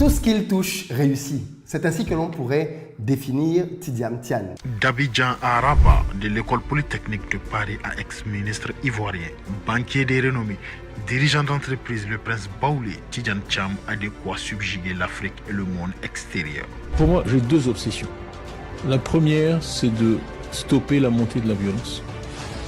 Tout ce qu'il touche réussit. C'est ainsi que l'on pourrait définir Tidiane Tian. D'Abidjan à Rabat, de l'école polytechnique de Paris à ex-ministre ivoirien, banquier de renommée, dirigeant d'entreprise, le prince Baoulé, Tidiane Tian a de quoi subjuguer l'Afrique et le monde extérieur. Pour moi, j'ai deux obsessions. La première, c'est de stopper la montée de la violence.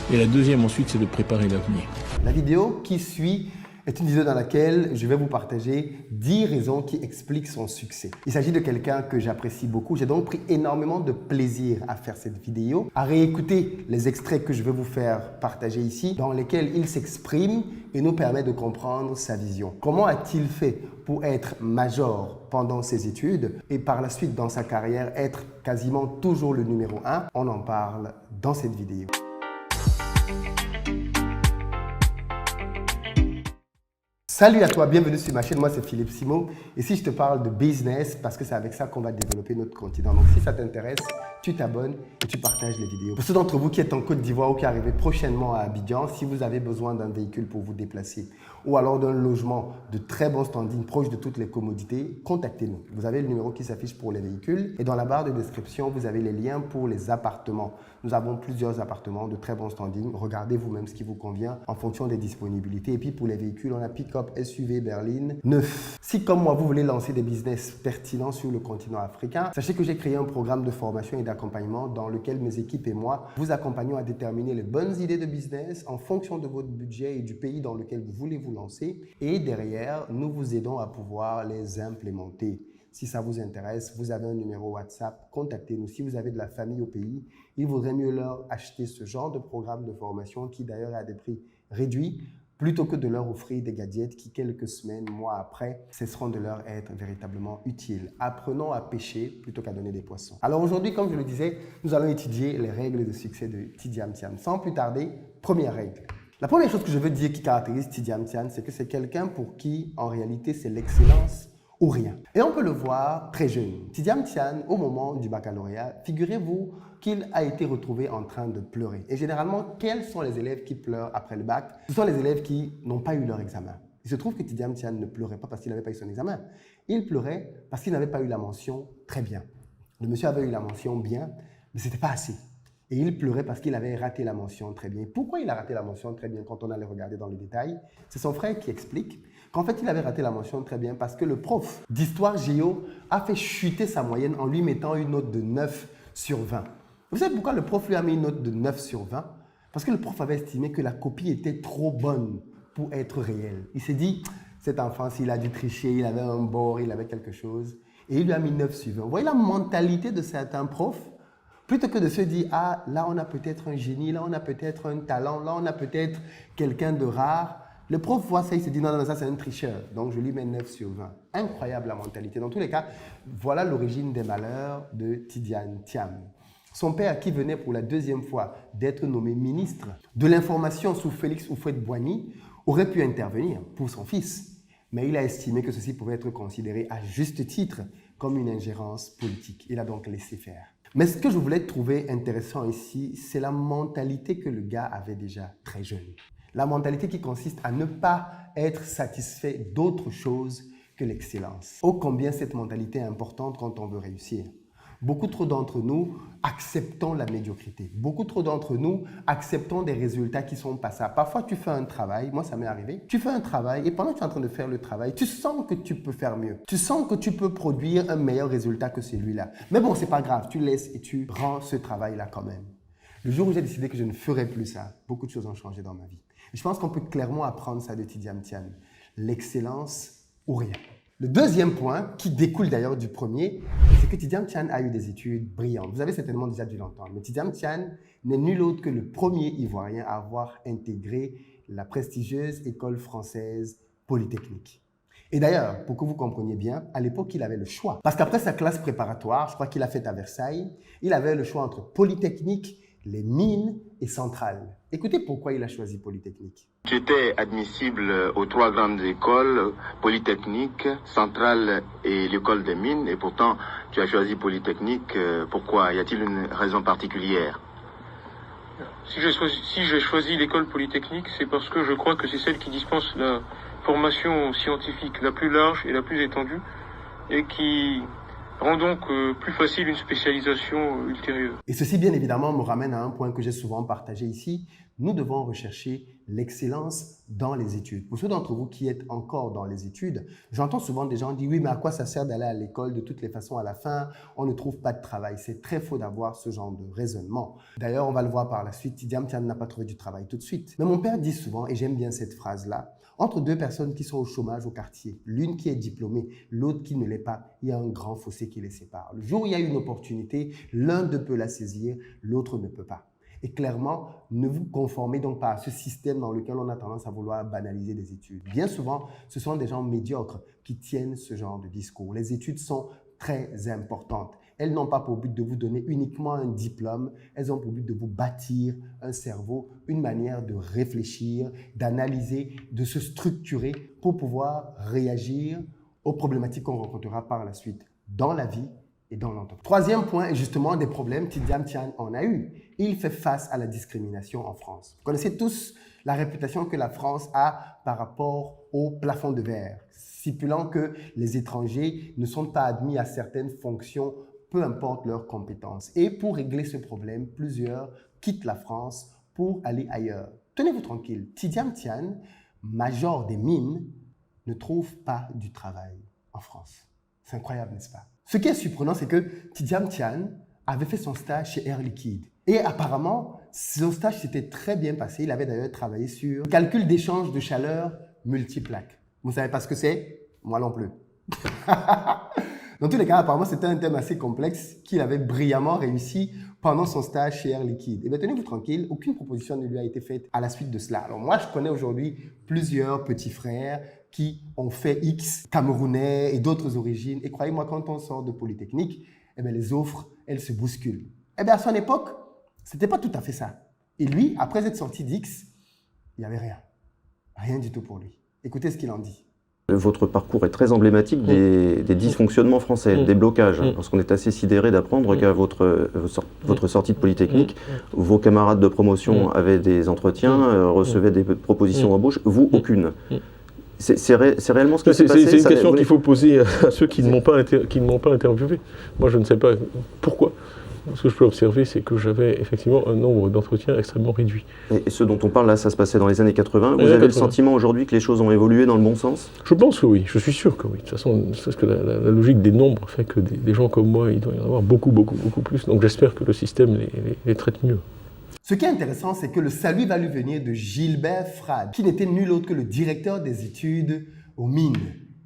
Et la deuxième ensuite, c'est de préparer l'avenir. La vidéo qui suit est une vidéo dans laquelle je vais vous partager 10 raisons qui expliquent son succès. Il s'agit de quelqu'un que j'apprécie beaucoup. J'ai donc pris énormément de plaisir à faire cette vidéo, à réécouter les extraits que je vais vous faire partager ici, dans lesquels il s'exprime et nous permet de comprendre sa vision. Comment a-t-il fait pour être major pendant ses études et par la suite dans sa carrière être quasiment toujours le numéro 1? On en parle dans cette vidéo. Salut à toi, bienvenue sur ma chaîne, moi c'est Philippe Simo. Et si je te parle de business, parce que c'est avec ça qu'on va développer notre continent. Donc si ça t'intéresse, tu t'abonnes et tu partages les vidéos. Pour ceux d'entre vous qui êtes en Côte d'Ivoire ou qui arrivez prochainement à Abidjan, si vous avez besoin d'un véhicule pour vous déplacer ou alors d'un logement de très bon standing proche de toutes les commodités, contactez-nous. Vous avez le numéro qui s'affiche pour les véhicules et dans la barre de description, vous avez les liens pour les appartements. Nous avons plusieurs appartements de très bon standing. Regardez vous-même ce qui vous convient en fonction des disponibilités. Et puis pour les véhicules, on a pick-up, SUV, berline, neuf. Si comme moi, vous voulez lancer des business pertinents sur le continent africain, sachez que j'ai créé un programme de formation et d'accompagnement dans lequel mes équipes et moi vous accompagnons à déterminer les bonnes idées de business en fonction de votre budget et du pays dans lequel vous voulez vous lancer. Et derrière, nous vous aidons à pouvoir les implémenter. Si ça vous intéresse, vous avez un numéro WhatsApp, contactez-nous. Si vous avez de la famille au pays, il vaudrait mieux leur acheter ce genre de programme de formation qui d'ailleurs est à des prix réduits plutôt que de leur offrir des gadgets qui quelques semaines, mois après, cesseront de leur être véritablement utiles. Apprenons à pêcher plutôt qu'à donner des poissons. Alors aujourd'hui, comme je le disais, nous allons étudier les règles de succès de Tidiane Tian. Sans plus tarder, première règle. La première chose que je veux dire qui caractérise Tidiane Tian, c'est que c'est quelqu'un pour qui, en réalité, c'est l'excellence ou rien. Et on peut le voir très jeune. Tidiane Tian, au moment du baccalauréat, figurez-vous qu'il a été retrouvé en train de pleurer. Et généralement, quels sont les élèves qui pleurent après le bac? Ce sont les élèves qui n'ont pas eu leur examen. Il se trouve que Tidiane Tian ne pleurait pas parce qu'il n'avait pas eu son examen. Il pleurait parce qu'il n'avait pas eu la mention très bien. Le monsieur avait eu la mention bien, mais ce n'était pas assez. Et il pleurait parce qu'il avait raté la mention très bien. Pourquoi il a raté la mention très bien quand on allait regarder dans les détails? C'est son frère qui explique qu'en fait, il avait raté la mention très bien parce que le prof d'histoire géo a fait chuter sa moyenne en lui mettant une note de 9 sur 20. Vous savez pourquoi le prof lui a mis une note de 9 sur 20? Parce que le prof avait estimé que la copie était trop bonne pour être réelle. Il s'est dit, cet enfant, s'il a dû tricher, il avait un bord, il avait quelque chose, et il lui a mis 9 sur 20. Vous voyez la mentalité de certains profs? Plutôt que de se dire, ah, là on a peut-être un génie, là on a peut-être un talent, là on a peut-être quelqu'un de rare. Le prof voit ça, il se dit, non, non, ça c'est un tricheur. Donc je lui mets 9 sur 20. Incroyable la mentalité. Dans tous les cas, voilà l'origine des malheurs de Tidiane Tian. Son père, qui venait pour la deuxième fois d'être nommé ministre de l'information sous Félix Houphouët-Boigny, aurait pu intervenir pour son fils. Mais il a estimé que ceci pouvait être considéré à juste titre comme une ingérence politique. Il a donc laissé faire. Mais ce que je voulais trouver intéressant ici, c'est la mentalité que le gars avait déjà très jeune. La mentalité qui consiste à ne pas être satisfait d'autre chose que l'excellence. Ô combien cette mentalité est importante quand on veut réussir. Beaucoup trop d'entre nous acceptons la médiocrité. Beaucoup trop d'entre nous acceptons des résultats qui sont passables. Parfois, tu fais un travail, moi ça m'est arrivé, tu fais un travail et pendant que tu es en train de faire le travail, tu sens que tu peux faire mieux. Tu sens que tu peux produire un meilleur résultat que celui-là. Mais bon, c'est pas grave, tu laisses et tu rends ce travail-là quand même. Le jour où j'ai décidé que je ne ferais plus ça, beaucoup de choses ont changé dans ma vie. Et je pense qu'on peut clairement apprendre ça de Tidiane Tian. L'excellence ou rien. Le deuxième point, qui découle d'ailleurs du premier, c'est que Tidiane Tian a eu des études brillantes. Vous avez certainement déjà dû l'entendre, mais Tidiane Tian n'est nul autre que le premier Ivoirien à avoir intégré la prestigieuse école française Polytechnique. Et d'ailleurs, pour que vous compreniez bien, à l'époque, il avait le choix. Parce qu'après sa classe préparatoire, je crois qu'il a fait à Versailles, il avait le choix entre Polytechnique, les mines et Centrale. Écoutez pourquoi il a choisi Polytechnique. Tu étais admissible aux 3 grandes écoles, Polytechnique, Centrale et l'école des mines, et pourtant tu as choisi Polytechnique. Pourquoi? Y a-t-il une raison particulière? Si j'ai choisi l'école Polytechnique, c'est parce que je crois que c'est celle qui dispense la formation scientifique la plus large et la plus étendue et qui rend donc plus facile une spécialisation ultérieure. Et ceci, bien évidemment, me ramène à un point que j'ai souvent partagé ici. Nous devons rechercher l'excellence dans les études. Pour ceux d'entre vous qui êtes encore dans les études, j'entends souvent des gens dire « Oui, mais à quoi ça sert d'aller à l'école? De toutes les façons, à la fin, on ne trouve pas de travail. » C'est très faux d'avoir ce genre de raisonnement. D'ailleurs, on va le voir par la suite, Tidiane Tian n'a pas trouvé du travail tout de suite. Mais mon père dit souvent, et j'aime bien cette phrase-là, entre deux personnes qui sont au chômage au quartier, l'une qui est diplômée, l'autre qui ne l'est pas, il y a un grand fossé qui les sépare. Le jour où il y a une opportunité, l'un d'eux peut la saisir, l'autre ne peut pas. Et clairement, ne vous conformez donc pas à ce système dans lequel on a tendance à vouloir banaliser des études. Bien souvent, ce sont des gens médiocres qui tiennent ce genre de discours. Les études sont très importantes. Elles n'ont pas pour but de vous donner uniquement un diplôme, elles ont pour but de vous bâtir un cerveau, une manière de réfléchir, d'analyser, de se structurer pour pouvoir réagir aux problématiques qu'on rencontrera par la suite dans la vie et dans l'entreprise. Troisième point est justement des problèmes. Tidiane Tian en a eu. Il fait face à la discrimination en France. Vous connaissez tous la réputation que la France a par rapport au plafond de verre, stipulant que les étrangers ne sont pas admis à certaines fonctions, peu importe leurs compétences. Et pour régler ce problème, plusieurs quittent la France pour aller ailleurs. Tenez-vous tranquille, Tidiane Tian, major des mines, ne trouve pas du travail en France. C'est incroyable, n'est-ce pas? Ce qui est surprenant, c'est que Tidiane Tian avait fait son stage chez Air Liquide. Et apparemment, son stage s'était très bien passé. Il avait d'ailleurs travaillé sur le calcul d'échange de chaleur multiplaque. Vous ne savez pas ce que c'est? Moi non plus. Dans tous les cas, apparemment, c'était un thème assez complexe qu'il avait brillamment réussi pendant son stage chez Air Liquide. Et bien, tenez-vous tranquille, aucune proposition ne lui a été faite à la suite de cela. Alors moi, je connais aujourd'hui plusieurs petits frères qui ont fait X, camerounais et d'autres origines. Et croyez-moi, quand on sort de Polytechnique, eh bien, les offres, elles se bousculent. Eh bien, à son époque, c'était pas tout à fait ça. Et lui, après être sorti d'X, il n'y avait rien. Rien du tout pour lui. Écoutez ce qu'il en dit. Votre parcours est très emblématique des dysfonctionnements français, des blocages, parce qu'on est assez sidéré d'apprendre qu'à votre sortie de Polytechnique, vos camarades de promotion avaient des entretiens, recevaient des propositions d'embauche, vous, aucune. C'est réellement ce qui s'est passé? C'est une question qu'il faut poser à ceux qui ne m'ont pas interviewé. Moi, je ne sais pas pourquoi. Ce que je peux observer, c'est que j'avais effectivement un nombre d'entretiens extrêmement réduit. Et ce dont on parle là, ça se passait dans les années 80. Vous avez le sentiment aujourd'hui que les choses ont évolué dans le bon sens? Je pense que oui, je suis sûr que oui. De toute façon, c'est que la logique des nombres fait que des gens comme moi, il doit y en avoir beaucoup plus. Donc j'espère que le système les traite mieux. Ce qui est intéressant, c'est que le salut va lui venir de Gilbert Frade, qui n'était nul autre que le directeur des études aux mines,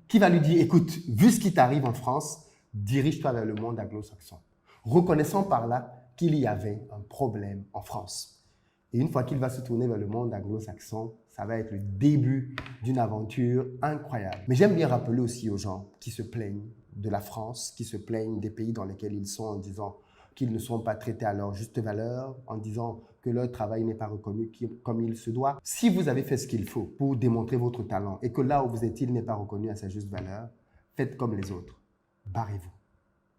qui va lui dire, écoute, vu ce qui t'arrive en France, dirige-toi vers le monde anglo-saxon. Reconnaissant par là qu'il y avait un problème en France. Et une fois qu'il va se tourner vers le monde anglo-saxon, ça va être le début d'une aventure incroyable. Mais j'aime bien rappeler aussi aux gens qui se plaignent de la France, qui se plaignent des pays dans lesquels ils sont en disant qu'ils ne sont pas traités à leur juste valeur, en disant que leur travail n'est pas reconnu comme il se doit. Si vous avez fait ce qu'il faut pour démontrer votre talent et que là où vous êtes, il n'est pas reconnu à sa juste valeur, faites comme les autres. Barrez-vous.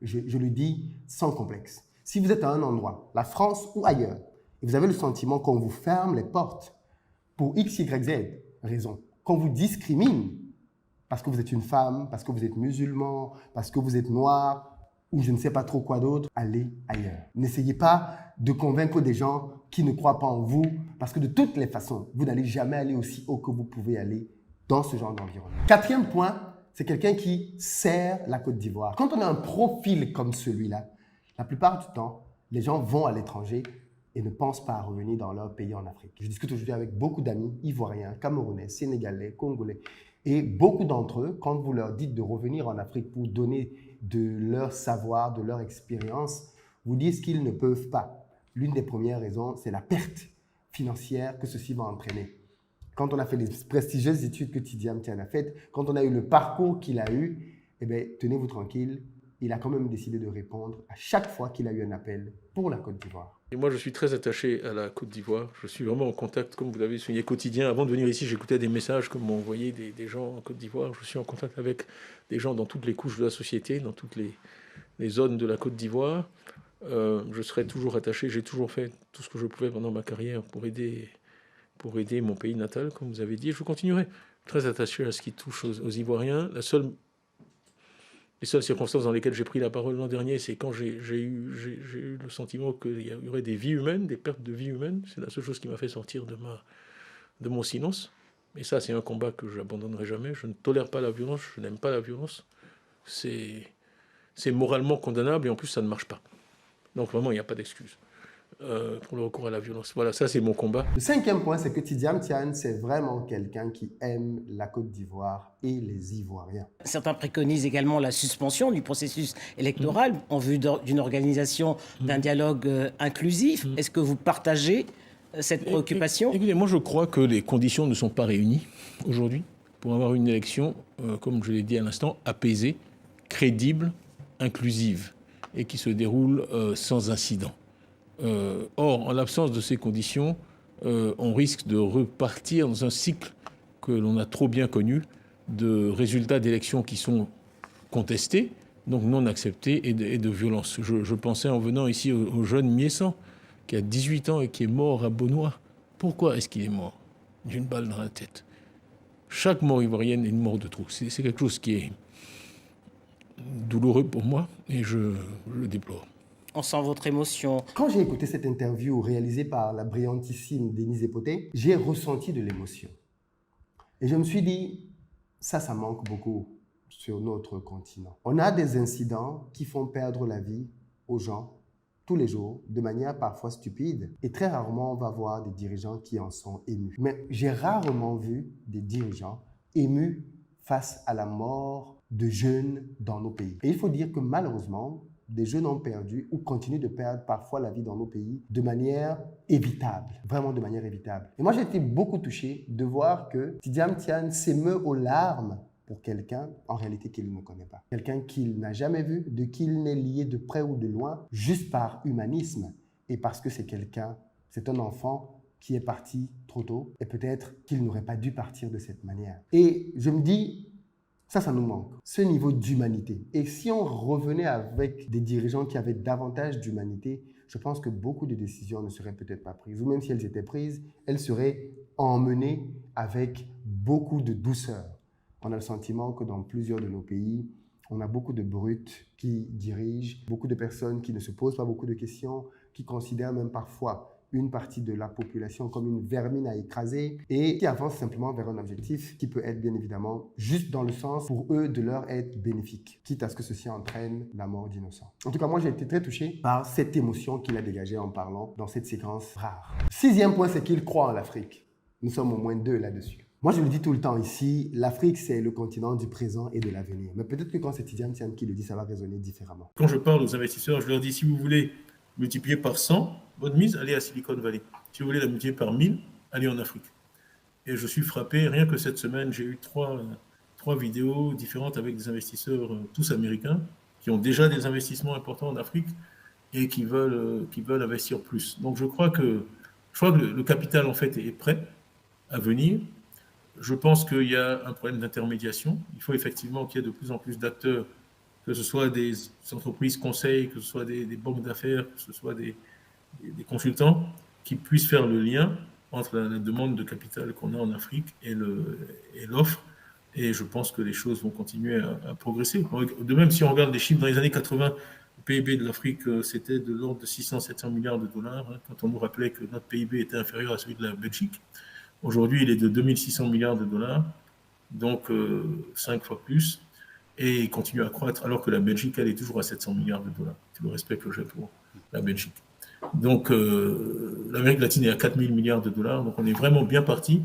Je le dis sans complexe. Si vous êtes à un endroit, la France ou ailleurs, et vous avez le sentiment qu'on vous ferme les portes pour X, Y, Z raison, qu'on vous discrimine parce que vous êtes une femme, parce que vous êtes musulman, parce que vous êtes noir, ou je ne sais pas trop quoi d'autre, allez ailleurs. N'essayez pas de convaincre des gens qui ne croient pas en vous, parce que de toutes les façons, vous n'allez jamais aller aussi haut que vous pouvez aller dans ce genre d'environnement. Quatrième point, c'est quelqu'un qui sert la Côte d'Ivoire. Quand on a un profil comme celui-là, la plupart du temps, les gens vont à l'étranger et ne pensent pas à revenir dans leur pays en Afrique. Je discute aujourd'hui avec beaucoup d'amis ivoiriens, camerounais, sénégalais, congolais. Et beaucoup d'entre eux, quand vous leur dites de revenir en Afrique pour donner de leur savoir, de leur expérience, vous disent qu'ils ne peuvent pas. L'une des premières raisons, c'est la perte financière que ceci va entraîner. Quand on a fait les prestigieuses études que Tidiane Tian a faites, quand on a eu le parcours qu'il a eu, eh bien, tenez-vous tranquille, il a quand même décidé de répondre à chaque fois qu'il a eu un appel pour la Côte d'Ivoire. Et moi, je suis très attaché à la Côte d'Ivoire. Je suis vraiment en contact, comme vous l'avez souligné, quotidien. Avant de venir ici, j'écoutais des messages que m'ont envoyés des gens en Côte d'Ivoire. Je suis en contact avec des gens dans toutes les couches de la société, dans toutes les zones de la Côte d'Ivoire. Je serai toujours attaché. J'ai toujours fait tout ce que je pouvais pendant ma carrière pour aider mon pays natal, comme vous avez dit. Je continuerai très attaché à ce qui touche aux Ivoiriens. La seule Les seules circonstances dans lesquelles j'ai pris la parole l'an dernier, c'est quand j'ai eu le sentiment qu'il y aurait des vies humaines, des pertes de vies humaines. C'est la seule chose qui m'a fait sortir de mon silence. Et ça, c'est un combat que je n'abandonnerai jamais. Je ne tolère pas la violence, je n'aime pas la violence. C'est moralement condamnable et en plus, ça ne marche pas. Donc vraiment, il n'y a pas d'excuse pour le recours à la violence. Voilà, ça, c'est mon combat. Le 5e point, c'est que Tidiane Tian, c'est vraiment quelqu'un qui aime la Côte d'Ivoire et les Ivoiriens. Certains préconisent également la suspension du processus électoral en vue d'une organisation d'un dialogue inclusif. Est-ce que vous partagez cette préoccupation? Écoutez, moi je crois que les conditions ne sont pas réunies aujourd'hui pour avoir une élection, comme je l'ai dit à l'instant, apaisée, crédible, inclusive et qui se déroule sans incident. Or, en l'absence de ces conditions, on risque de repartir dans un cycle que l'on a trop bien connu de résultats d'élections qui sont contestés, donc non acceptés et de violence. Je pensais en venant ici au jeune Miessan, qui a 18 ans et qui est mort à Beaunois. Pourquoi est-ce qu'il est mort? D'une balle dans la tête. Chaque mort ivoirienne est une mort de trop. C'est quelque chose qui est douloureux pour moi et je le déplore. On sent votre émotion. Quand j'ai écouté cette interview réalisée par la brillantissime Denise Epoté, j'ai ressenti de l'émotion. Et je me suis dit, ça manque beaucoup sur notre continent. On a des incidents qui font perdre la vie aux gens tous les jours, de manière parfois stupide. Et très rarement, on va voir des dirigeants qui en sont émus. Mais j'ai rarement vu des dirigeants émus face à la mort de jeunes dans nos pays. Et il faut dire que malheureusement, des jeunes ont perdu ou continuent de perdre parfois la vie dans nos pays de manière évitable, vraiment de manière évitable. Et moi, j'ai été beaucoup touché de voir que Tidiane Tian s'émeut aux larmes pour quelqu'un, en réalité, qu'il ne connaît pas. Quelqu'un qu'il n'a jamais vu, de qui il n'est lié de près ou de loin, juste par humanisme et parce que c'est un enfant qui est parti trop tôt et peut-être qu'il n'aurait pas dû partir de cette manière. Et je me dis, ça nous manque, ce niveau d'humanité. Et si on revenait avec des dirigeants qui avaient davantage d'humanité, je pense que beaucoup de décisions ne seraient peut-être pas prises. Ou même si elles étaient prises, elles seraient emmenées avec beaucoup de douceur. On a le sentiment que dans plusieurs de nos pays, on a beaucoup de brutes qui dirigent, beaucoup de personnes qui ne se posent pas beaucoup de questions, qui considèrent même parfois une partie de la population comme une vermine à écraser et qui avancent simplement vers un objectif qui peut être bien évidemment juste dans le sens pour eux de leur être bénéfique, quitte à ce que ceci entraîne la mort d'innocents. En tout cas, moi j'ai été très touché par cette émotion qu'il a dégagée en parlant dans cette séquence rare. 6e point, c'est qu'il croit en l'Afrique. Nous sommes au moins 2 là-dessus. Moi, je le dis tout le temps ici, l'Afrique, c'est le continent du présent et de l'avenir. Mais peut-être que quand c'est Tidiane Tian qui le dit, ça va résonner différemment. Quand je parle aux investisseurs, je leur dis, si vous voulez multiplier par 100, votre mise, allez à Silicon Valley. Si vous voulez la multiplier par 1000, allez en Afrique. Et je suis frappé, rien que cette semaine, j'ai eu trois vidéos différentes avec des investisseurs, tous américains, qui ont déjà des investissements importants en Afrique et qui veulent investir plus. Donc je crois que le capital, en fait, est prêt à venir. Je pense qu'il y a un problème d'intermédiation. Il faut effectivement qu'il y ait de plus en plus d'acteurs, que ce soit des entreprises conseils, que ce soit des banques d'affaires, que ce soit des consultants, qui puissent faire le lien entre la demande de capital qu'on a en Afrique et l'offre. Et je pense que les choses vont continuer à progresser. De même, si on regarde les chiffres dans les années 80, le PIB de l'Afrique, c'était de l'ordre de 600-700 milliards de dollars, quand on nous rappelait que notre PIB était inférieur à celui de la Belgique. Aujourd'hui, il est de 2600 milliards de dollars, donc 5 fois plus, et il continue à croître, alors que la Belgique, elle est toujours à 700 milliards de dollars. C'est le respect que j'ai pour la Belgique. Donc, l'Amérique latine est à 4000 milliards de dollars, donc on est vraiment bien parti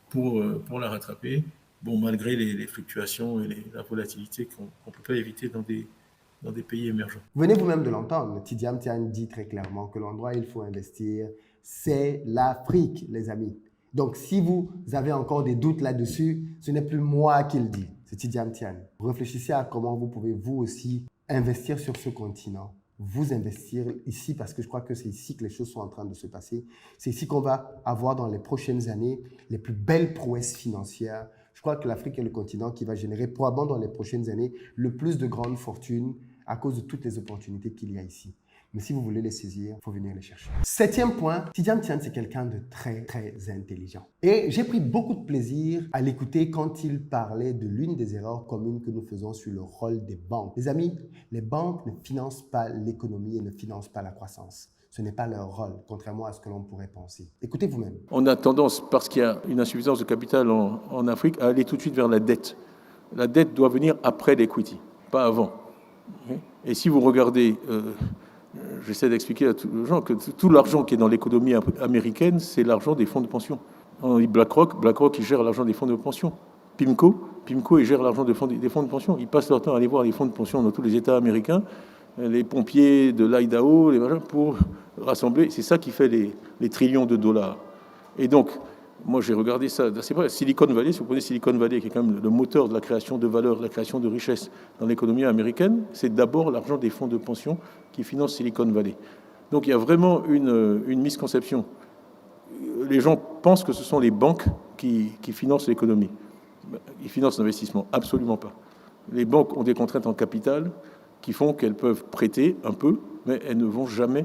pour la rattraper, bon, malgré les fluctuations et la volatilité qu'on ne peut pas éviter dans des pays émergents. Venez vous-même de l'entendre, Tidiane Tian dit très clairement que l'endroit où il faut investir, c'est l'Afrique, les amis. Donc, si vous avez encore des doutes là-dessus, ce n'est plus moi qui le dis, c'est Tidiane Tian. Réfléchissez à comment vous pouvez vous aussi investir sur ce continent, vous investir ici parce que je crois que c'est ici que les choses sont en train de se passer. C'est ici qu'on va avoir dans les prochaines années les plus belles prouesses financières. Je crois que l'Afrique est le continent qui va générer probablement dans les prochaines années le plus de grandes fortunes à cause de toutes les opportunités qu'il y a ici. Mais si vous voulez les saisir, il faut venir les chercher. 7e point, Tidjane Thiam, c'est quelqu'un de très, très intelligent. Et j'ai pris beaucoup de plaisir à l'écouter quand il parlait de l'une des erreurs communes que nous faisons sur le rôle des banques. Les amis, les banques ne financent pas l'économie et ne financent pas la croissance. Ce n'est pas leur rôle, contrairement à ce que l'on pourrait penser. Écoutez vous-même. On a tendance, parce qu'il y a une insuffisance de capital en Afrique, à aller tout de suite vers la dette. La dette doit venir après l'equity, pas avant. Et si vous regardez, j'essaie d'expliquer à tous les gens que tout l'argent qui est dans l'économie américaine, c'est l'argent des fonds de pension. On dit BlackRock, il gère l'argent des fonds de pension. PIMCO, il gère l'argent des fonds de pension. Ils passent leur temps à aller voir les fonds de pension dans tous les États américains, les pompiers de l'Idaho, les machins, pour rassembler. C'est ça qui fait les trillions de dollars. Et donc, moi, j'ai regardé ça d'assez près. Silicon Valley, si vous prenez Silicon Valley, qui est quand même le moteur de la création de valeur, de la création de richesse dans l'économie américaine, c'est d'abord l'argent des fonds de pension qui finance Silicon Valley. Donc, il y a vraiment une misconception. Les gens pensent que ce sont les banques qui financent l'économie. Ils financent l'investissement. Absolument pas. Les banques ont des contraintes en capital qui font qu'elles peuvent prêter un peu, mais elles ne vont jamais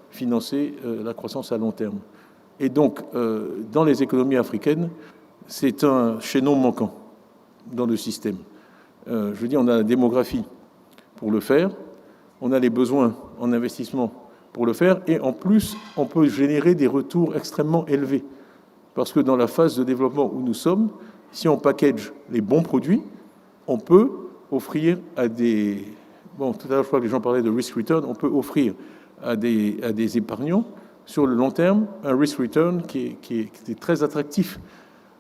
financer la croissance à long terme. Et donc, dans les économies africaines, c'est un chaînon manquant dans le système. Je veux dire, on a la démographie pour le faire, on a les besoins en investissement pour le faire, et en plus, on peut générer des retours extrêmement élevés. Parce que dans la phase de développement où nous sommes, si on package les bons produits, on peut offrir à des... Bon, tout à l'heure, je crois que les gens parlaient de risk return, on peut offrir à des épargnants, sur le long terme, un risk return qui est très attractif.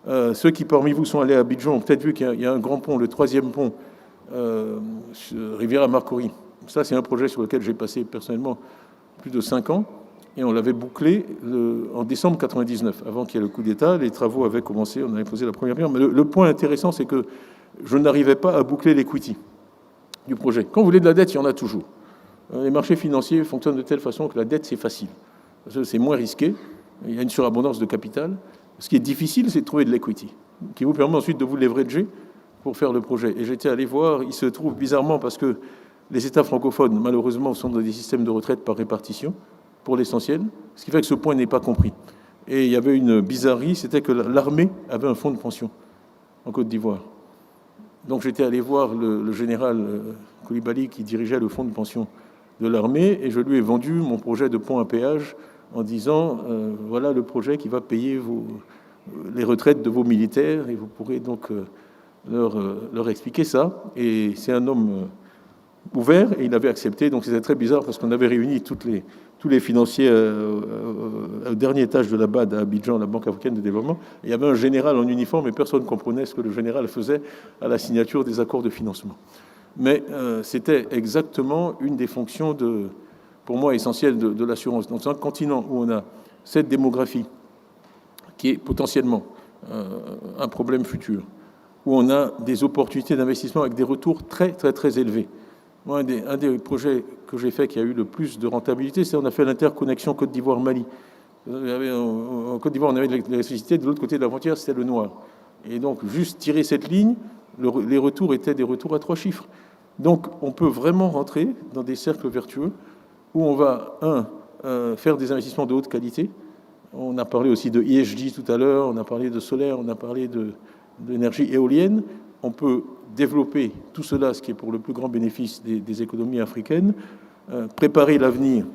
Ceux qui parmi vous sont allés à Abidjan ont peut-être vu qu'il y a un grand pont, le 3e pont, Riviera Marcory. Ça, c'est un projet sur lequel j'ai passé personnellement plus de 5 ans, et on l'avait bouclé en décembre 99, avant qu'il y ait le coup d'État. Les travaux avaient commencé, on avait posé la première pierre. Mais le point intéressant, c'est que je n'arrivais pas à boucler l'equity du projet. Quand vous voulez de la dette, il y en a toujours. Les marchés financiers fonctionnent de telle façon que la dette, c'est facile. C'est moins risqué, il y a une surabondance de capital. Ce qui est difficile, c'est de trouver de l'equity, qui vous permet ensuite de vous leverager pour faire le projet. Et j'étais allé voir, il se trouve bizarrement, parce que les États francophones, malheureusement, sont dans des systèmes de retraite par répartition, pour l'essentiel, ce qui fait que ce point n'est pas compris. Et il y avait une bizarrerie, c'était que l'armée avait un fonds de pension en Côte d'Ivoire. Donc j'étais allé voir le général Koulibaly qui dirigeait le fonds de pension de l'armée, et je lui ai vendu mon projet de pont à péage en disant voilà le projet qui va payer les retraites de vos militaires, et vous pourrez donc leur expliquer ça. Et c'est un homme ouvert, et il avait accepté. Donc c'était très bizarre parce qu'on avait réuni tous les financiers au dernier étage de la BAD à Abidjan, la Banque africaine de développement. Et il y avait un général en uniforme, et personne ne comprenait ce que le général faisait à la signature des accords de financement. Mais c'était exactement une des fonctions, pour moi, essentielles de l'assurance. Dans un continent où on a cette démographie qui est potentiellement un problème futur, où on a des opportunités d'investissement avec des retours très, très, très élevés. Moi, un des projets que j'ai fait qui a eu le plus de rentabilité, c'est qu'on a fait l'interconnexion Côte d'Ivoire-Mali. En Côte d'Ivoire, on avait de l'électricité, de l'autre côté de la frontière, c'était le noir. Et donc, juste tirer cette ligne, les retours étaient des retours à 3 chiffres. Donc, on peut vraiment rentrer dans des cercles vertueux où on va, faire des investissements de haute qualité. On a parlé aussi de ESG tout à l'heure, on a parlé de solaire, on a parlé d'énergie éolienne. On peut développer tout cela, ce qui est pour le plus grand bénéfice des économies africaines, préparer l'avenir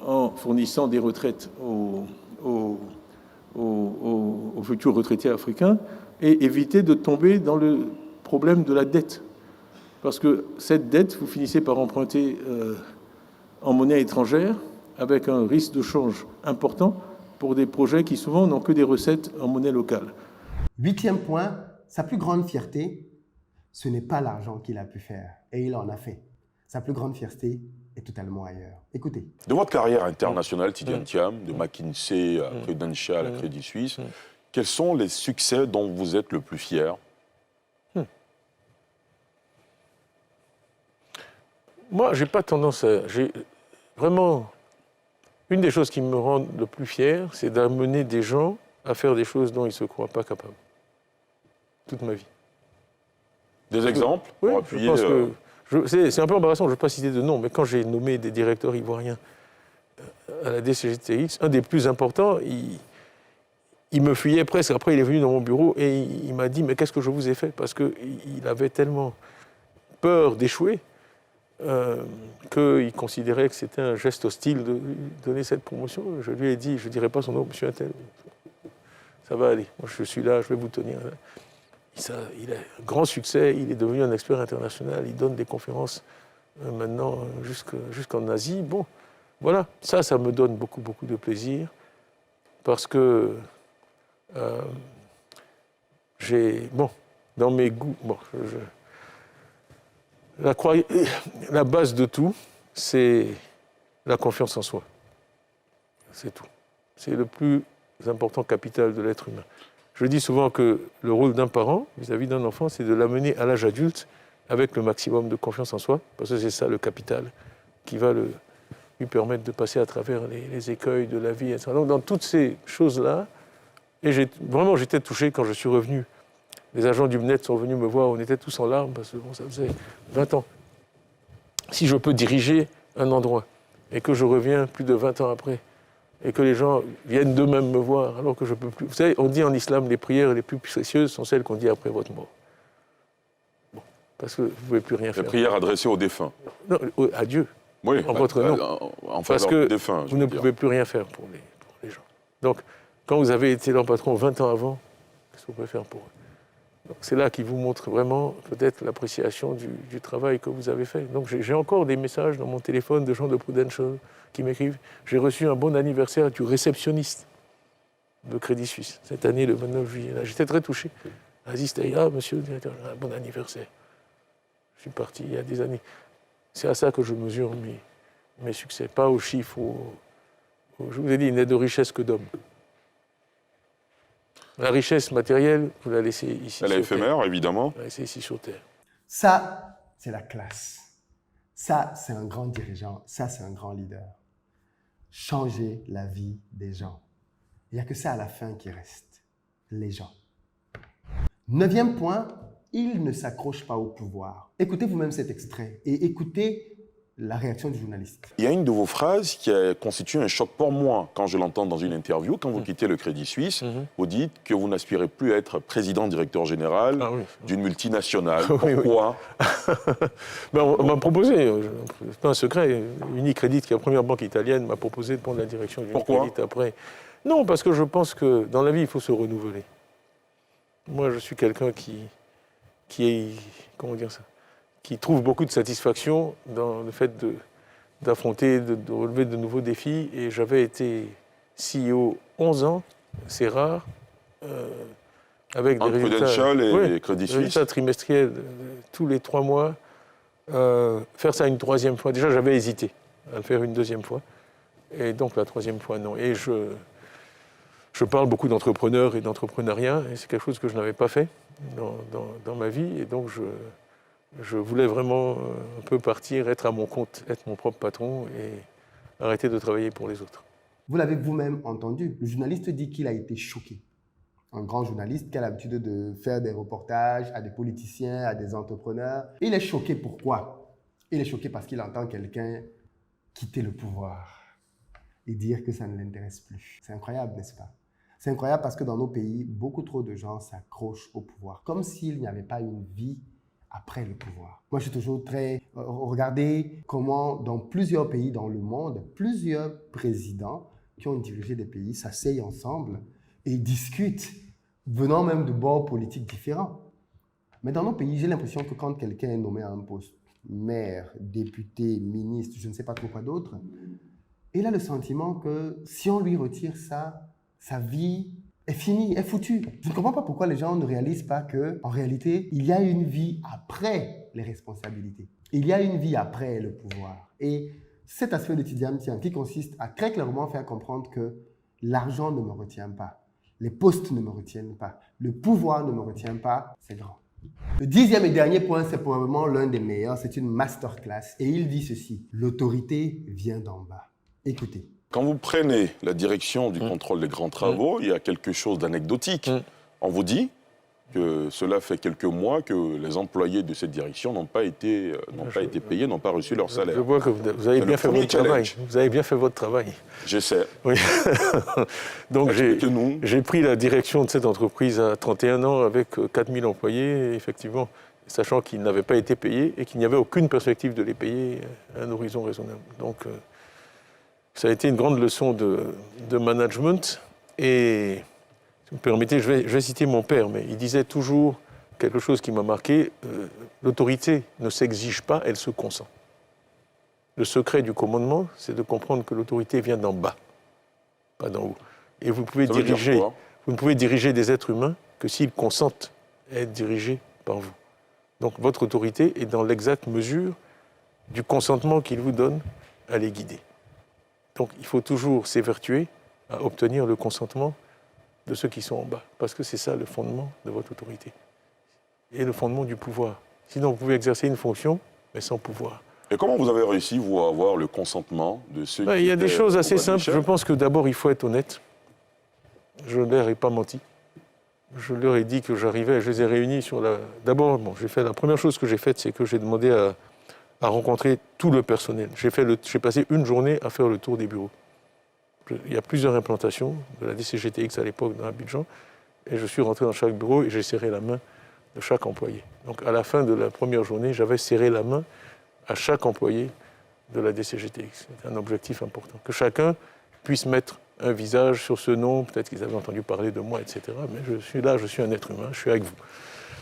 en fournissant des retraites aux futurs retraités africains, et éviter de tomber dans le problème de la dette. Parce que cette dette, vous finissez par emprunter en monnaie étrangère, avec un risque de change important pour des projets qui souvent n'ont que des recettes en monnaie locale. 8e point, sa plus grande fierté, ce n'est pas l'argent qu'il a pu faire, et il en a fait. Sa plus grande fierté est totalement ailleurs. Écoutez. De votre carrière internationale, Tidjane Thiam, de McKinsey à Prudential, à Crédit Suisse, quels sont les succès dont vous êtes le plus fier? Moi, j'ai pas tendance à... Vraiment, une des choses qui me rend le plus fier, c'est d'amener des gens à faire des choses dont ils ne se croient pas capables. Toute ma vie. Des exemples Oui, pour je appuyer pense que C'est un peu embarrassant, je ne veux pas citer de nom, mais quand j'ai nommé des directeurs ivoiriens à la DCGTX, un des plus importants, il me fuyait presque. Après, il est venu dans mon bureau et il m'a dit « Mais qu'est-ce que je vous ai fait ?» Parce qu'il avait tellement peur d'échouer qu'il considérait que c'était un geste hostile de donner cette promotion. Je lui ai dit « Je ne dirai pas son nom, monsieur Attel. Ça va aller. Moi, je suis là, je vais vous tenir. » Il a un grand succès, il est devenu un expert international, il donne des conférences maintenant jusqu'en Asie. Bon, voilà, ça me donne beaucoup, beaucoup de plaisir parce que dans mes goûts, la base de tout, c'est la confiance en soi. C'est tout. C'est le plus important capital de l'être humain. Je dis souvent que le rôle d'un parent vis-à-vis d'un enfant, c'est de l'amener à l'âge adulte avec le maximum de confiance en soi, parce que c'est ça le capital qui va lui permettre de passer à travers les écueils de la vie, etc. Donc dans toutes ces choses-là, et j'étais touché quand je suis revenu. Les agents du MNET sont venus me voir, on était tous en larmes, parce que ça faisait 20 ans. Si je peux diriger un endroit, et que je reviens plus de 20 ans après, et que les gens viennent d'eux-mêmes me voir, alors que je ne peux plus... Vous savez, on dit en islam, les prières les plus précieuses sont celles qu'on dit après votre mort. Bon, parce que vous ne pouvez plus rien faire. Les prières adressées aux défunts. Non, à Dieu, oui, en votre nom. En parce que défunts, vous ne pouvez plus rien faire pour les gens. Donc, quand vous avez été leur patron 20 ans avant, qu'est-ce que vous pouvez faire pour eux? Donc, c'est là qu'il vous montre vraiment peut-être l'appréciation du travail que vous avez fait. Donc j'ai encore des messages dans mon téléphone de gens de Prudential qui m'écrivent « J'ai reçu un bon anniversaire du réceptionniste de Crédit Suisse, cette année, le 29 juillet. » J'étais très touché. Aziz Taïa, ah, monsieur le directeur, un bon anniversaire. Je suis parti il y a des années. C'est à ça que je mesure mes succès, pas aux chiffres. Je vous ai dit, il n'est de richesse que d'homme. La richesse matérielle, vous la laissez ici sur Terre. Elle est éphémère, évidemment. Vous la laissez ici sur Terre. Ça, c'est la classe. Ça, c'est un grand dirigeant. Ça, c'est un grand leader. Changer la vie des gens. Il n'y a que ça à la fin qui reste. Les gens. 9e point, il ne s'accroche pas au pouvoir. Écoutez vous-même cet extrait et écoutez la réaction du journaliste. Il y a une de vos phrases qui a constitué un choc pour moi quand je l'entends dans une interview. Quand vous quittez le Crédit Suisse, vous dites que vous n'aspirez plus à être président, directeur général d'une multinationale. Pourquoi? On m'a proposé, c'est pas un secret, Unicredit, qui est la première banque italienne, m'a proposé de prendre la direction d'Unicredit après. Non, parce que je pense que dans la vie, il faut se renouveler. Moi, je suis quelqu'un qui trouve beaucoup de satisfaction dans le fait d'affronter, de relever de nouveaux défis. Et j'avais été CEO 11 ans, c'est rare, avec des résultats trimestriels tous les 3 mois. Faire ça une 3e fois, déjà j'avais hésité à le faire une 2e fois. Et donc la 3e fois, non. Et je parle beaucoup d'entrepreneurs et d'entrepreneuriat, et c'est quelque chose que je n'avais pas fait dans ma vie. Et donc je voulais vraiment un peu partir, être à mon compte, être mon propre patron et arrêter de travailler pour les autres. Vous l'avez vous-même entendu, le journaliste dit qu'il a été choqué. Un grand journaliste qui a l'habitude de faire des reportages à des politiciens, à des entrepreneurs. Et il est choqué pourquoi? Il est choqué parce qu'il entend quelqu'un quitter le pouvoir et dire que ça ne l'intéresse plus. C'est incroyable, n'est-ce pas? C'est incroyable parce que dans nos pays, beaucoup trop de gens s'accrochent au pouvoir, comme s'il n'y avait pas une vie après le pouvoir. Moi, je suis toujours très... Regardez comment, dans plusieurs pays dans le monde, plusieurs présidents qui ont dirigé des pays s'asseyent ensemble et discutent, venant même de bords politiques différents. Mais dans nos pays, j'ai l'impression que quand quelqu'un est nommé à un poste, maire, député, ministre, je ne sais pas trop quoi d'autre, il a le sentiment que si on lui retire ça, sa vie est finie, est foutue. Je ne comprends pas pourquoi les gens ne réalisent pas qu'en réalité, il y a une vie après les responsabilités. Il y a une vie après le pouvoir. Et cet aspect de Tidjane Thiam qui consiste à très clairement faire comprendre que l'argent ne me retient pas, les postes ne me retiennent pas, le pouvoir ne me retient pas, c'est grand. Le 10e et dernier point, c'est probablement l'un des meilleurs, c'est une masterclass. Et il dit ceci, l'autorité vient d'en bas. Écoutez. Quand vous prenez la direction du contrôle des grands travaux, il y a quelque chose d'anecdotique. On vous dit, que cela fait quelques mois que les employés de cette direction n'ont pas été payés, n'ont pas reçu leur salaire. Je vois que vous avez bien fait votre travail. Vous avez bien fait votre travail. J'essaie. Oui. Donc j'ai pris la direction de cette entreprise à 31 ans avec 4000 employés, effectivement, sachant qu'ils n'avaient pas été payés et qu'il n'y avait aucune perspective de les payer à un horizon raisonnable. Donc ça a été une grande leçon de management. Et si vous me permettez, je vais citer mon père, mais il disait toujours quelque chose qui m'a marqué, l'autorité ne s'exige pas, elle se consent. Le secret du commandement, c'est de comprendre que l'autorité vient d'en bas, pas d'en haut. Et vous ne pouvez diriger des êtres humains que s'ils consentent à être dirigés par vous. Donc votre autorité est dans l'exacte mesure du consentement qu'il vous donne à les guider. Donc il faut toujours s'évertuer à obtenir le consentement de ceux qui sont en bas, parce que c'est ça le fondement de votre autorité et le fondement du pouvoir. Sinon, vous pouvez exercer une fonction, mais sans pouvoir. Et comment vous avez réussi, vous, à avoir le consentement de ceux qui... Il y a des choses assez simples. Je pense que d'abord, il faut être honnête. Je ne leur ai pas menti. Je leur ai dit que j'arrivais, je les ai réunis sur la... D'abord, la première chose que j'ai faite, c'est que j'ai demandé à rencontrer tout le personnel. J'ai passé une journée à faire le tour des bureaux. Il y a plusieurs implantations de la DCGTX à l'époque dans Abidjan, et je suis rentré dans chaque bureau et j'ai serré la main de chaque employé. Donc à la fin de la première journée, j'avais serré la main à chaque employé de la DCGTX. C'est un objectif important. Que chacun puisse mettre un visage sur ce nom, peut-être qu'ils avaient entendu parler de moi, etc. Mais je suis là, je suis un être humain, je suis avec vous.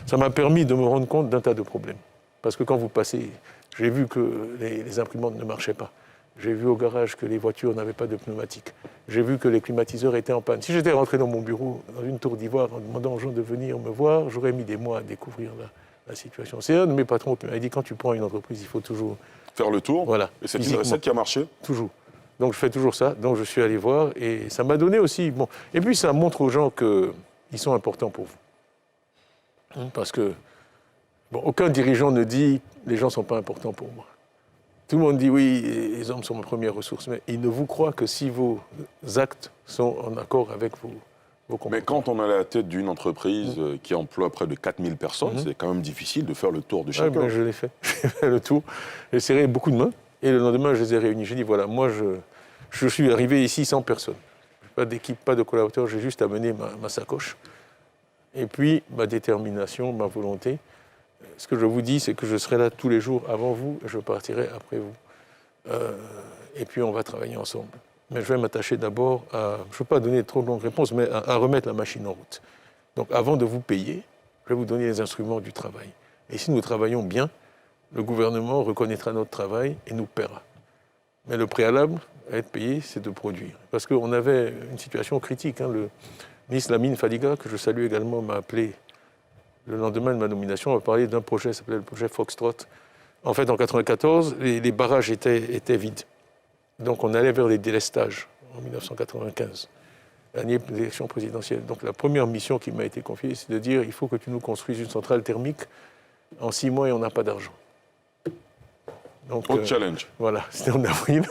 Ça m'a permis de me rendre compte d'un tas de problèmes. Parce que quand vous passez, j'ai vu que les imprimantes ne marchaient pas. J'ai vu au garage que les voitures n'avaient pas de pneumatiques. J'ai vu que les climatiseurs étaient en panne. Si j'étais rentré dans mon bureau, dans une tour d'ivoire, en demandant aux gens de venir me voir, j'aurais mis des mois à découvrir la situation. C'est un de mes patrons qui m'a dit, quand tu prends une entreprise, il faut toujours... faire le tour. Voilà. Et c'est une recette qui a marché? Toujours. Donc je fais toujours ça. Donc je suis allé voir et ça m'a donné aussi... Bon. Et puis ça montre aux gens qu'ils sont importants pour vous. Parce que aucun dirigeant ne dit « les gens ne sont pas importants pour moi ». Tout le monde dit oui, les hommes sont ma première ressource, mais ils ne vous croient que si vos actes sont en accord avec vos comportements. Mais quand on est à la tête d'une entreprise qui emploie près de 4000 personnes, c'est quand même difficile de faire le tour de chacun. Je l'ai fait. J'ai fait le tour. J'ai serré beaucoup de mains et le lendemain, je les ai réunis. J'ai dit voilà, moi, je suis arrivé ici sans personne. Pas d'équipe, pas de collaborateurs, j'ai juste amené ma sacoche. Et puis, ma détermination, ma volonté. Ce que je vous dis, c'est que je serai là tous les jours avant vous et je partirai après vous. Et puis, on va travailler ensemble. Mais je vais m'attacher d'abord à, je ne veux pas donner trop de longues réponses, mais à remettre la machine en route. Donc, avant de vous payer, je vais vous donner les instruments du travail. Et si nous travaillons bien, le gouvernement reconnaîtra notre travail et nous paiera. Mais le préalable à être payé, c'est de produire. Parce qu'on avait une situation critique. Le ministre Lamine Fadiga, que je salue également, m'a appelé le lendemain de ma nomination. On va parler d'un projet qui s'appelait le projet Foxtrot. En fait, en 1994, les barrages étaient vides. Donc on allait vers les délestages en 1995, l'année de l'élection présidentielle. Donc la première mission qui m'a été confiée, c'est de dire il faut que tu nous construises une centrale thermique en 6 mois et on n'a pas d'argent. Donc, challenge. Voilà, c'était en avril.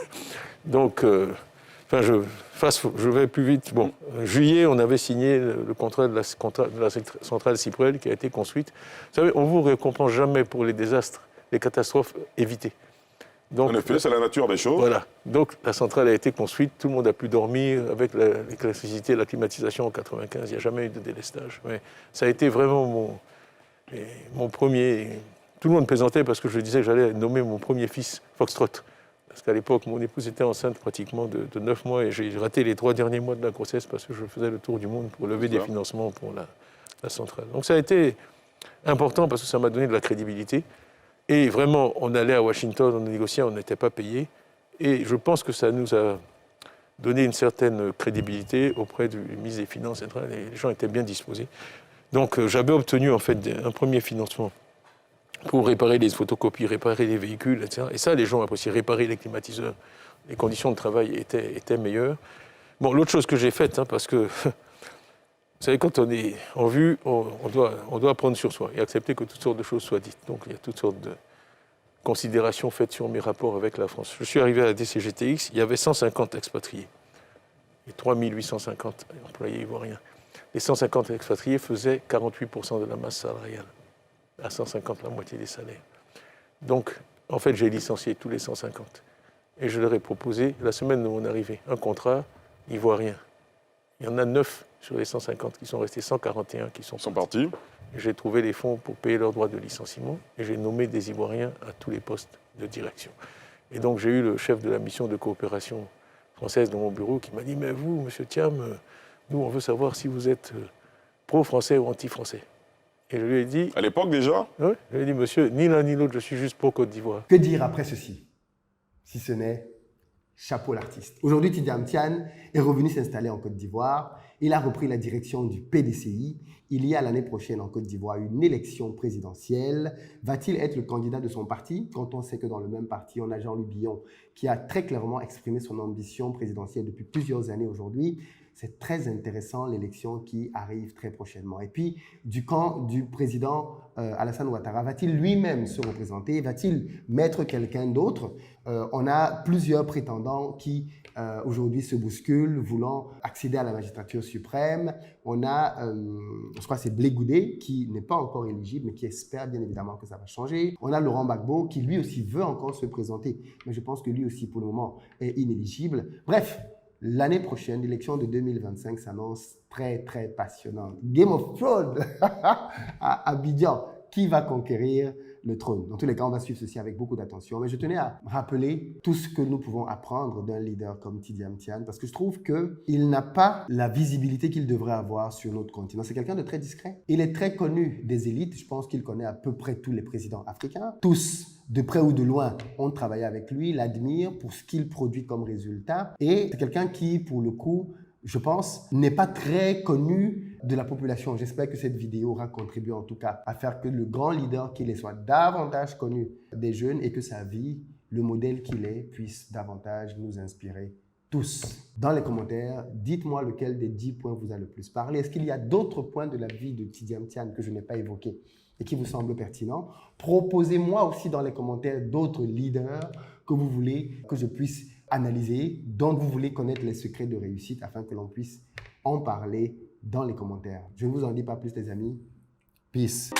Donc, je vais plus vite. Bon, en juillet, on avait signé le contrat de la centrale Cyprel qui a été construite. Vous savez, on ne vous récompense jamais pour les désastres, les catastrophes évitées. Donc, en effet, c'est la nature des choses. Voilà. Donc, la centrale a été construite, tout le monde a pu dormir avec l'électricité, la climatisation en 1995. Il n'y a jamais eu de délestage. Mais ça a été vraiment mon premier... Tout le monde plaisantait parce que je disais que j'allais nommer mon premier fils Foxtrot. Parce qu'à l'époque, mon épouse était enceinte pratiquement de 9 mois et j'ai raté les 3 derniers mois de la grossesse parce que je faisais le tour du monde pour lever des financements pour la centrale. Donc ça a été important parce que ça m'a donné de la crédibilité. Et vraiment, on allait à Washington, on négociait, on n'était pas payé. Et je pense que ça nous a donné une certaine crédibilité auprès du ministre des Finances, etc. Les gens étaient bien disposés. Donc j'avais obtenu en fait un premier financement pour réparer les photocopies, réparer les véhicules, etc. Et ça, les gens appréciaient, réparer les climatiseurs. Les conditions de travail étaient meilleures. Bon, l'autre chose que j'ai faite, parce que, vous savez, quand on est en vue, on doit prendre sur soi et accepter que toutes sortes de choses soient dites. Donc, il y a toutes sortes de considérations faites sur mes rapports avec la France. Je suis arrivé à la DCGTX, il y avait 150 expatriés et 3850 employés ivoiriens. les 150 expatriés faisaient 48% de la masse salariale. À 150, la moitié des salaires. Donc, en fait, j'ai licencié tous les 150. Et je leur ai proposé, la semaine de mon arrivée, un contrat ivoirien. Il y en a 9 sur les 150 qui sont restés, 141 qui sont partis. J'ai trouvé les fonds pour payer leurs droits de licenciement et j'ai nommé des Ivoiriens à tous les postes de direction. Et donc j'ai eu le chef de la mission de coopération française dans mon bureau qui m'a dit « Mais vous, monsieur Thiam, nous on veut savoir si vous êtes pro-français ou anti-français. » Et je lui ai dit... À l'époque déjà? Oui, je lui ai dit « Monsieur, ni l'un ni l'autre, je suis juste pro-Côte d'Ivoire. » Que dire après ceci, si ce n'est chapeau l'artiste. Aujourd'hui, Tidjane Thiam est revenu s'installer en Côte d'Ivoire. Il a repris la direction du PDCI. Il y a l'année prochaine en Côte d'Ivoire une élection présidentielle. Va-t-il être le candidat de son parti quand on sait que dans le même parti, on a Jean-Louis Billon qui a très clairement exprimé son ambition présidentielle depuis plusieurs années aujourd'hui. C'est très intéressant l'élection qui arrive très prochainement. Et puis, du camp du président Alassane Ouattara, va-t-il lui-même se représenter? Va-t-il mettre quelqu'un d'autre? On a plusieurs prétendants qui aujourd'hui se bousculent, voulant accéder à la magistrature suprême. On a, je crois que c'est Blé Goudé, qui n'est pas encore éligible, mais qui espère bien évidemment que ça va changer. On a Laurent Gbagbo, qui lui aussi veut encore se présenter, mais je pense que lui aussi, pour le moment, est inéligible. Bref, l'année prochaine, l'élection de 2025 s'annonce très, très passionnante. Game of Thrones à Abidjan. Qui va conquérir le trône? Dans tous les cas, on va suivre ceci avec beaucoup d'attention. Mais je tenais à rappeler tout ce que nous pouvons apprendre d'un leader comme Tidjane Thiam, parce que je trouve qu'il n'a pas la visibilité qu'il devrait avoir sur notre continent. C'est quelqu'un de très discret. Il est très connu des élites. Je pense qu'il connaît à peu près tous les présidents africains. Tous, de près ou de loin, ont travaillé avec lui, l'admirent pour ce qu'il produit comme résultat. Et c'est quelqu'un qui, pour le coup, je pense, n'est pas très connu de la population. J'espère que cette vidéo aura contribué en tout cas à faire que le grand leader qu'il est soit davantage connu des jeunes et que sa vie, le modèle qu'il est, puisse davantage nous inspirer tous. Dans les commentaires, dites-moi lequel des 10 points vous a le plus parlé. Est-ce qu'il y a d'autres points de la vie de Tidjane Thiam que je n'ai pas évoqués et qui vous semblent pertinents? Proposez-moi aussi dans les commentaires d'autres leaders que vous voulez que je puisse analyser, dont vous voulez connaître les secrets de réussite afin que l'on puisse en parler dans les commentaires. Je ne vous en dis pas plus les amis. Peace.